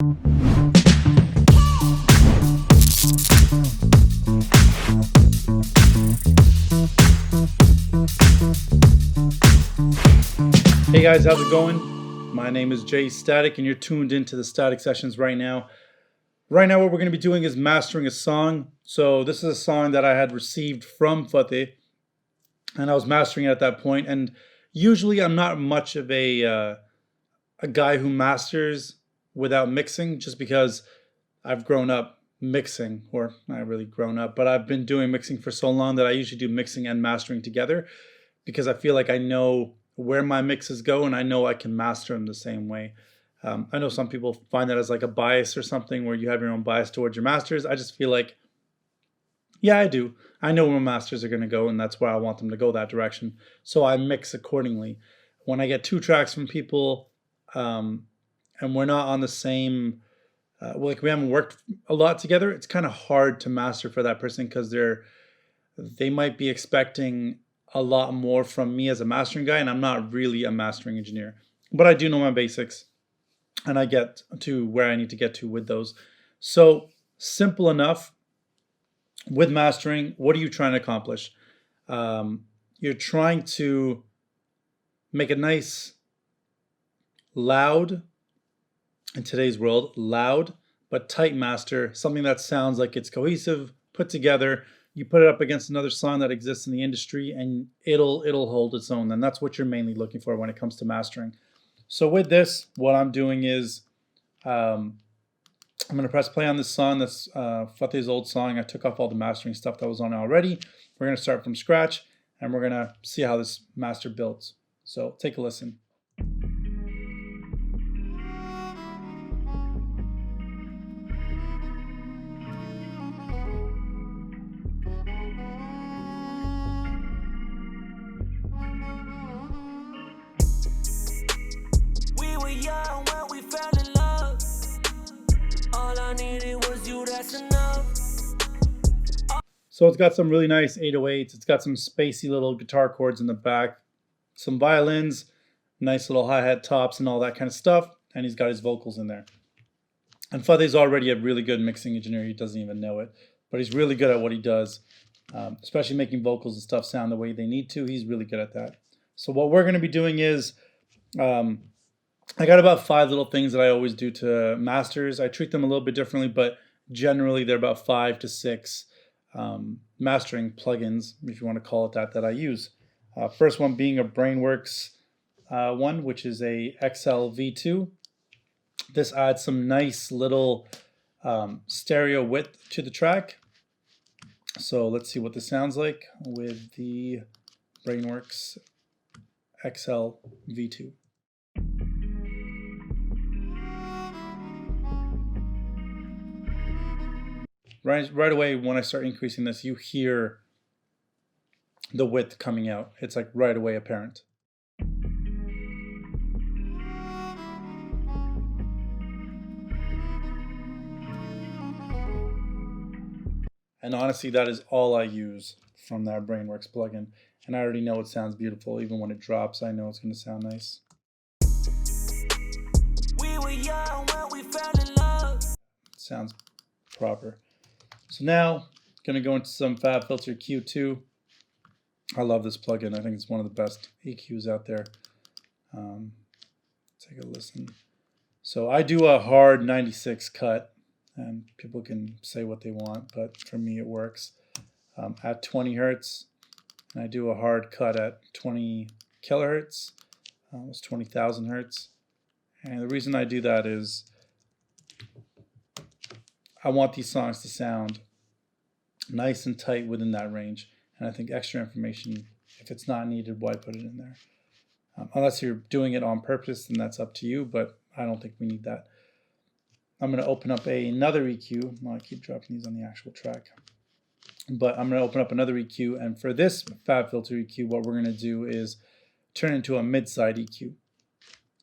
Hey guys, how's it going? My name is Statik and you're tuned into the Statik sessions right now. Right now what we're going to be doing is mastering a song. So this is a song that I had received from Fateh and I was mastering it at that point. And usually I'm not much of a guy who masters without mixing, just because I've grown up mixing, or not really grown up, but I've been doing mixing for so long that I usually do mixing and mastering together, because I feel like I know where my mixes go and I know I can master them the same way. I know some people find that as like a bias or something, where you have your own bias towards your masters. I just feel like, yeah, I do. I know where my masters are going to go, and that's where I want them to go, that direction. So I mix accordingly. When I get 2 tracks from people, and we're not on the same, like we haven't worked a lot together, it's kind of hard to master for that person, because they might be expecting a lot more from me as a mastering guy, and I'm not really a mastering engineer, but I do know my basics and I get to where I need to get to with those. So simple enough. With mastering, what are you trying to accomplish? You're trying to make a nice, loud, in today's world, loud but tight master, something that sounds like it's cohesive, put together. You put it up against another song that exists in the industry and it'll hold its own. And that's what you're mainly looking for when it comes to mastering. So with this, what I'm doing is I'm going to press play on this song. That's Fateh's old song. I took off all the mastering stuff that was on it already. We're going to start from scratch and we're going to see how this master builds. So take a listen. So it's got some really nice 808s. It's got some spacey little guitar chords in the back, some violins, nice little hi-hat tops and all that kind of stuff. And he's got his vocals in there. And Fateh's already a really good mixing engineer. He doesn't even know it, but he's really good at what he does, especially making vocals and stuff sound the way they need to. He's really good at that. So what we're going to be doing is, I got about 5 little things that I always do to masters. I treat them a little bit differently, but generally they're about 5 to 6 mastering plugins, if you want to call it that I use. First one being a Brainworks one, which is a XL V2. This adds some nice little stereo width to the track. So let's see what this sounds like with the Brainworks XL V2. Right away, when I start increasing this, you hear the width coming out. It's like right away apparent. And honestly, that is all I use from that Brainworks plugin. And I already know it sounds beautiful. Even when it drops, I know it's going to sound nice. We were young when we fell in love. It sounds proper. So now, going to go into some FabFilter Q2. I love this plugin. I think it's one of the best EQs out there. Take a listen. So I do a hard 96 cut, and people can say what they want, but for me it works. At 20 hertz, and I do a hard cut at 20 kilohertz. It's 20,000 hertz. And the reason I do that is I want these songs to sound nice and tight within that range. And I think extra information, if it's not needed, why put it in there? Unless you're doing it on purpose, then that's up to you, but I don't think we need that. I'm going to open up another EQ. Well, I keep dropping these on the actual track. But I'm going to open up another EQ, and for this FabFilter EQ, what we're going to do is turn it into a mid-side EQ.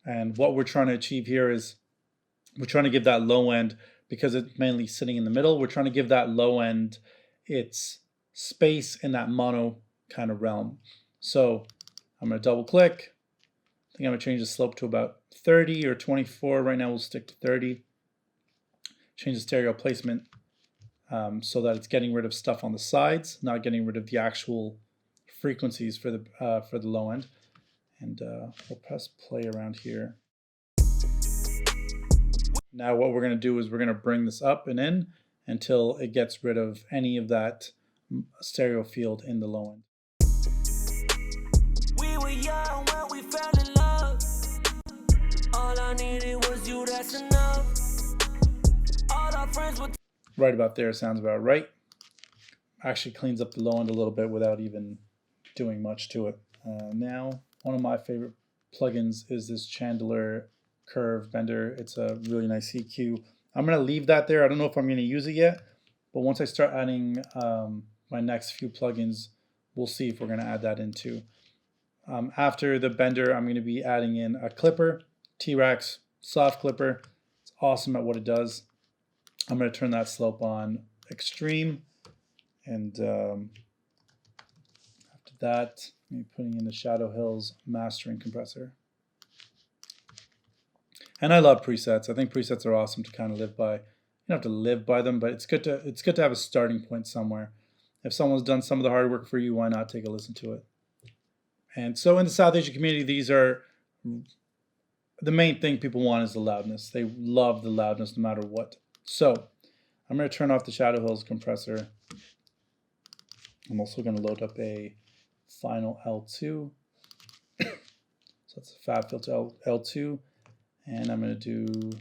And what we're trying to achieve here is we're trying to give that low end, because it's mainly sitting in the middle, we're trying to give that low end its space in that mono kind of realm. So I'm going to double click. I think I'm going to change the slope to about 30 or 24. Right now we'll stick to 30. change the stereo placement so that it's getting rid of stuff on the sides, not getting rid of the actual frequencies for the low end. And we'll press play around here. Now what we're going to do is we're going to bring this up and in until it gets rid of any of that stereo field in the low end. We were young when we fell in love. All I needed was you, that's enough. All our friends would... Right about there sounds about right. Actually cleans up the low end a little bit without even doing much to it. Now, one of my favorite plugins is this Chandler Curve Bender. It's a really nice EQ. I'm going to leave that there. I don't know if I'm going to use it yet, but once I start adding my next few plugins, we'll see if we're going to add that into. After the bender, I'm going to be adding in a clipper, T-Rex soft clipper. It's awesome at what it does. I'm going to turn that slope on extreme, and after that, I'm putting in the Shadow Hills mastering compressor. And I love presets. I think presets are awesome to kind of live by. You don't have to live by them, but it's good to have a starting point somewhere. If someone's done some of the hard work for you, why not take a listen to it? And so in the South Asian community, these are the main thing people want is the loudness. They love the loudness no matter what. So I'm going to turn off the Shadow Hills compressor. I'm also going to load up a final L2. So that's a Fab Filter L2. And I'm going to do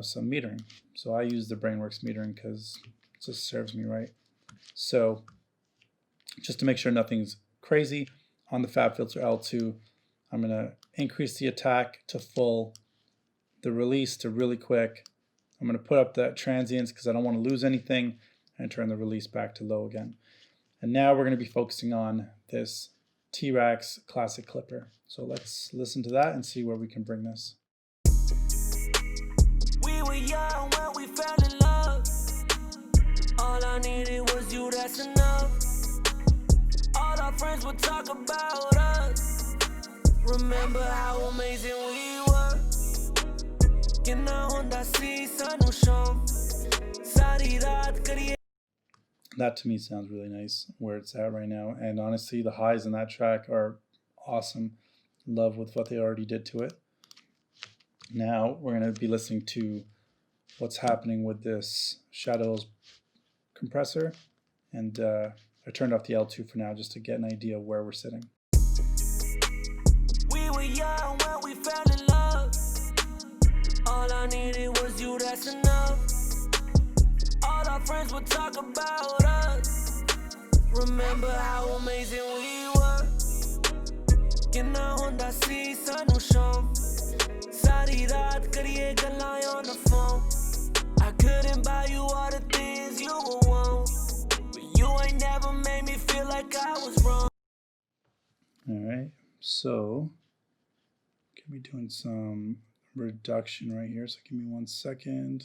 some metering. So I use the Brainworks metering because it just serves me right. So just to make sure nothing's crazy, on the Fab Filter L2, I'm going to increase the attack to full, the release to really quick. I'm going to put up that transients because I don't want to lose anything, and turn the release back to low again. And now we're going to be focusing on this T-Rex classic clipper. So let's listen to that and see where we can bring this. We were young when we fell in love. All I needed was you, that's enough. All our friends would talk about us. Remember how amazing we were. That to me sounds really nice where it's at right now. And honestly, the highs in that track are awesome. Love with what they already did to it. Now we're going to be listening to what's happening with this Shadows compressor. And I turned off the L2 for now just to get an idea of where we're sitting. We were young when we fell in love. All I needed was you, that's enough. All our friends would talk about us. Remember how amazing we were. On the phone. I couldn't buy you all the things you would want, but you ain't never made me feel like I was wrong. Alright, so can be doing some reduction right here, so give me 1 second.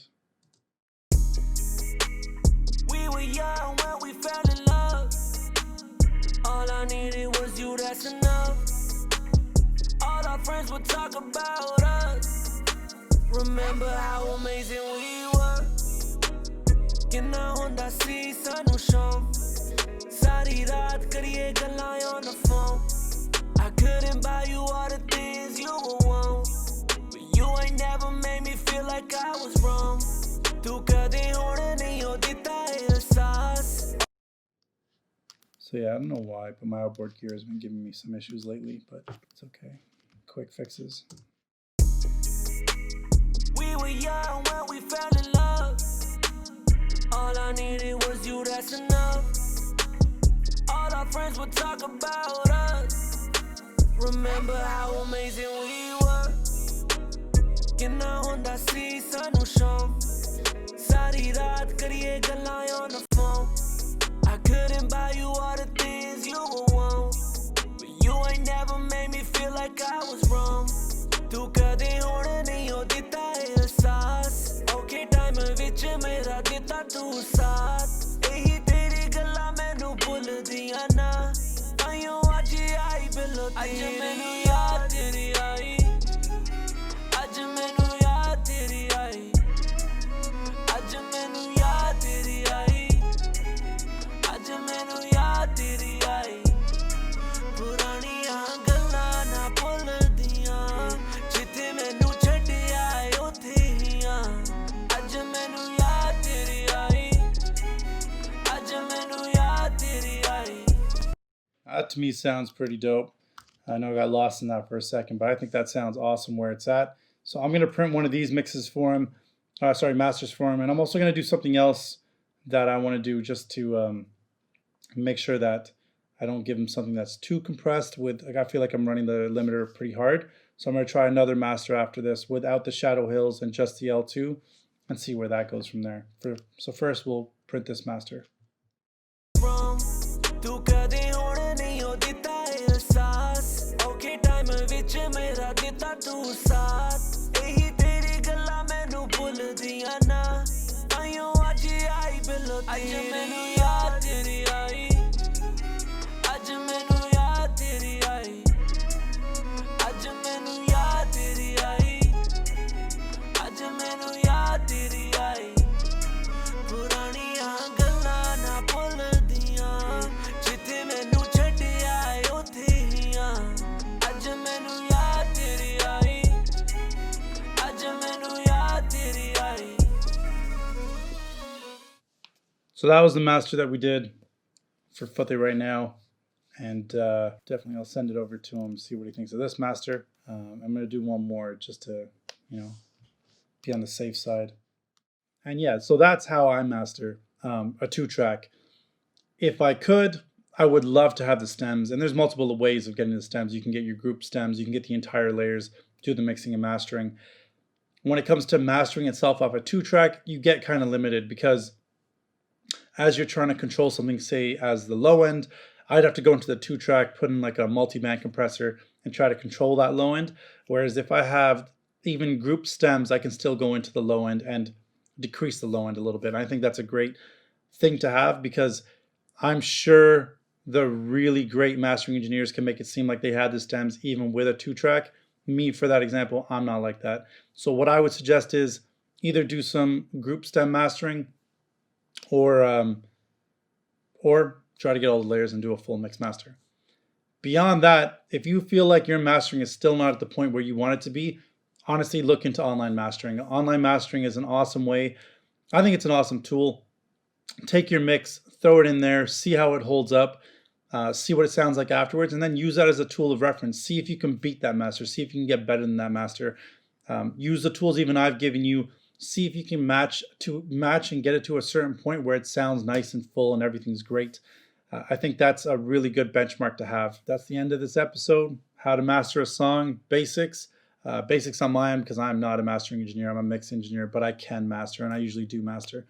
We were young when we fell in love. All I needed was you, that's enough. All our friends would talk about us. Remember how amazing we were. On the phone. I couldn't buy you all the things you would want, but you ain't never made me feel like I was wrong. So yeah, I don't know why, but my outboard gear has been giving me some issues lately, but it's okay. Quick fixes. We were young when we fell in love. All I needed was you, that's enough. All our friends would talk about us. Remember how amazing we were. On the phone. I couldn't buy you all the things you would want, but you ain't never made me feel like I was wrong. तू कदे होने नहीं हो देता एहसास, okay time विच मेरा देता तू साथ, यही तेरी गल्ला मैनू भुल दिया ना, आइयों आज आई बिलो आज मैनू याद तेरी आई, आज मैनू याद तेरी आई, That to me sounds pretty dope. I know I got lost in that for a second, but I think that sounds awesome where it's at. So I'm going to print one of these mixes for him, masters for him. And I'm also going to do something else that I want to do just to make sure that I don't give him something that's too compressed like I feel like I'm running the limiter pretty hard. So I'm going to try another master after this without the shadow hills and just the L2 and see where that goes from there. So first we'll print this master. So that was the master that we did for Fateh right now, and definitely I'll send it over to him, see what he thinks of this master. I'm going to do one more just to, be on the safe side. And yeah, so that's how I master a 2-track. If I could, I would love to have the stems, and there's multiple ways of getting the stems. You can get your group stems, you can get the entire layers, do the mixing and mastering. When it comes to mastering itself off a 2-track, you get kind of limited because as you're trying to control something, say as the low end, I'd have to go into the 2-track, put in like a multi-band compressor and try to control that low end. Whereas if I have even group stems, I can still go into the low end and decrease the low end a little bit. And I think that's a great thing to have because I'm sure the really great mastering engineers can make it seem like they had the stems even with a 2-track. Me, for that example, I'm not like that. So what I would suggest is either do some group stem mastering or try to get all the layers and do a full mix master. Beyond that, if you feel like your mastering is still not at the point where you want it to be, honestly, look into online mastering. Online mastering is an awesome way. I think it's an awesome tool. Take your mix, throw it in there, see how it holds up, see what it sounds like afterwards, and then use that as a tool of reference. See if you can beat that master. See if you can get better than that master. Use the tools even I've given you. See if you can match and get it to a certain point where it sounds nice and full and everything's great. I think that's a really good benchmark to have. That's the end of this episode. How to master a song, basics. Basics on my end because I'm not a mastering engineer. I'm a mix engineer, but I can master, and I usually do master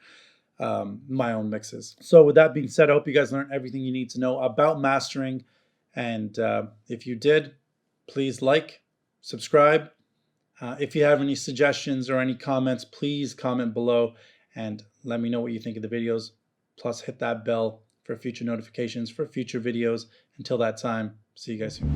my own mixes. So with that being said, I hope you guys learned everything you need to know about mastering. And if you did, please like, subscribe. If you have any suggestions or any comments, please comment below and let me know what you think of the videos. Plus hit that bell for future notifications for future videos. Until that time, see you guys soon.